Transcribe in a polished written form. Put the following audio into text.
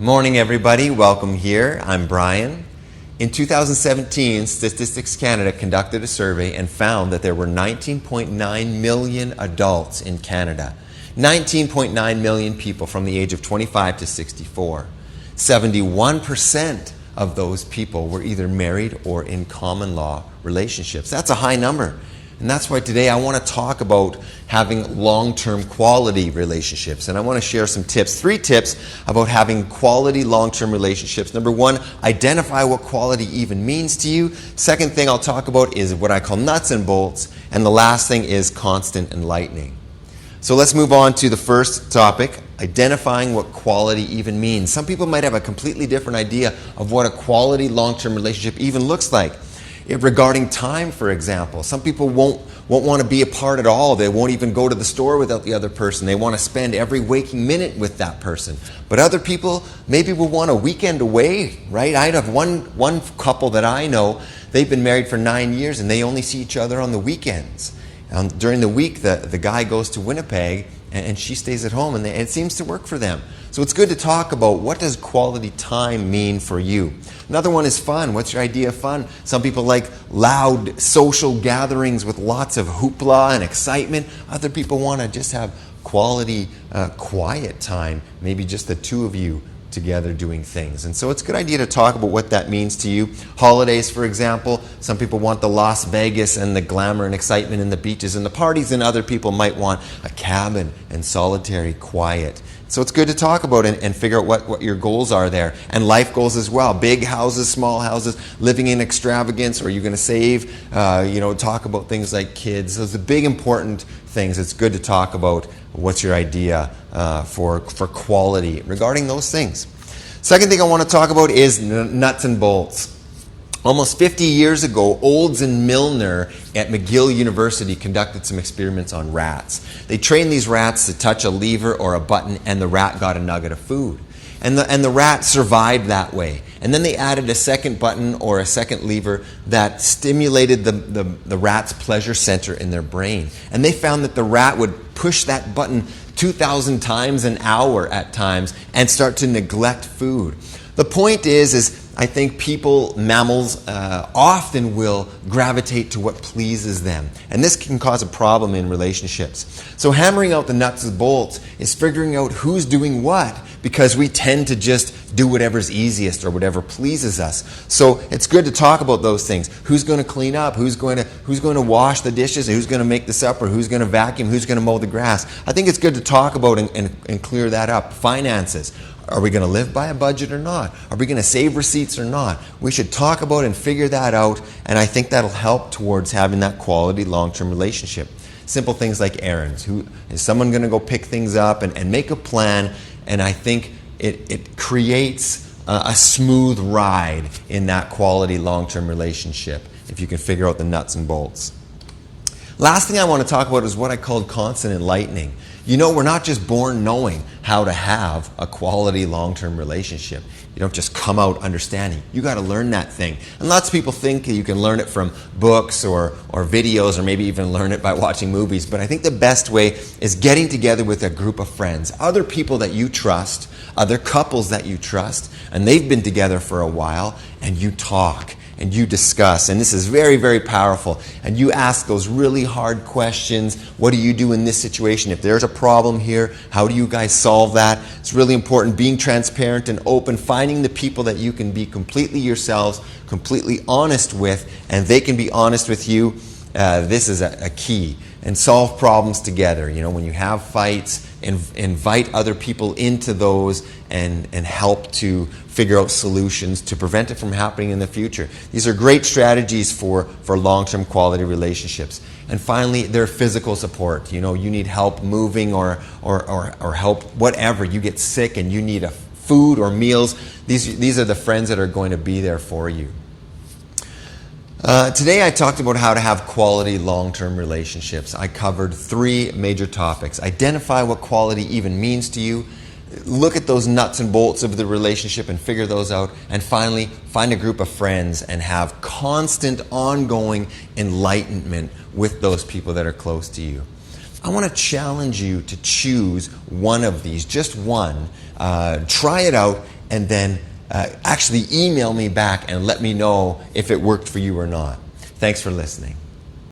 Morning, everybody. Welcome here. I'm Brian. In 2017, Statistics Canada conducted a survey and found that there were 19.9 million adults in Canada. 19.9 million people from the age of 25 to 64. 71% of those people were either married or in common law relationships. That's a high number. And that's why today I want to talk about having long-term quality relationships. And I want to share some tips, 3 tips about having quality long-term relationships. Number 1, identify what quality even means to you. Second thing I'll talk about is what I call nuts and bolts. And the last thing is constant enlightening. So let's move on to the first topic, identifying what quality even means. Some people might have a completely different idea of what a quality long-term relationship even looks like. Regarding time, for example, some people won't want to be apart at all. They won't even go to the store without the other person. They want to spend every waking minute with that person. But other people maybe will want a weekend away, right? I have one couple that I know, they've been married for 9 years and they only see each other on the weekends. During the week, the guy goes to Winnipeg and she stays at home, and it seems to work for them. So it's good to talk about what does quality time mean for you. Another one is fun. What's your idea of fun? Some people like loud social gatherings with lots of hoopla and excitement. Other people want to just have quality, quiet time, maybe just the two of you together doing things. And so it's a good idea to talk about what that means to you. Holidays, for example, some people want the Las Vegas and the glamour and excitement and the beaches and the parties, and other people might want a cabin and solitary quiet. So it's good to talk about and figure out what your goals are there. And life goals as well. Big houses, small houses, living in extravagance, or are you going to save? Talk about things like kids. Those are the big important things. It's good to talk about what's your idea for quality regarding those things. Second thing I want to talk about is nuts and bolts. Almost 50 years ago, Olds and Milner at McGill University conducted some experiments on rats. They trained these rats to touch a lever or a button, and the rat got a nugget of food. And the rat survived that way. And then they added a second button or a second lever that stimulated the rat's pleasure center in their brain. And they found that the rat would push that button 2,000 times an hour at times and start to neglect food. The point is I think mammals often will gravitate to what pleases them. And this can cause a problem in relationships. So hammering out the nuts and bolts is figuring out who's doing what, because we tend to just do whatever's easiest or whatever pleases us. So it's good to talk about those things. Who's going to clean up? Who's going to wash the dishes? Who's going to make the supper? Who's going to vacuum? Who's going to mow the grass? I think it's good to talk about and clear that up. Finances. Are we going to live by a budget or not? Are we going to save receipts or not? We should talk about and figure that out, and I think that'll help towards having that quality long-term relationship. Simple things like errands. Is someone going to go pick things up and make a plan? And I think it creates a smooth ride in that quality long-term relationship if you can figure out the nuts and bolts. Last thing I want to talk about is what I called constant enlightening. You know, we're not just born knowing how to have a quality long-term relationship. You don't just come out understanding. You got to learn that thing. And lots of people think you can learn it from books or videos, or maybe even learn it by watching movies. But I think the best way is getting together with a group of friends, other people that you trust, other couples that you trust, and they've been together for a while, and you talk. And you discuss, and this is very, very powerful, and you ask those really hard questions. What do you do in this situation? If there's a problem here, how do you guys solve that? It's really important, being transparent and open, finding the people that you can be completely yourselves, completely honest with, and they can be honest with you. This is a key. And solve problems together. You know, when you have fights, invite other people into those and help to figure out solutions to prevent it from happening in the future. These are great strategies for long-term quality relationships. And finally, their physical support. You know, you need help moving or help, whatever. You get sick and you need food or meals. These are the friends that are going to be there for you. Today I talked about how to have quality long-term relationships. I covered 3 major topics. Identify what quality even means to you. Look at those nuts and bolts of the relationship and figure those out. And finally, find a group of friends and have constant, ongoing enlightenment with those people that are close to you. I want to challenge you to choose one of these, just one. Try it out and then actually email me back and let me know if it worked for you or not. Thanks for listening.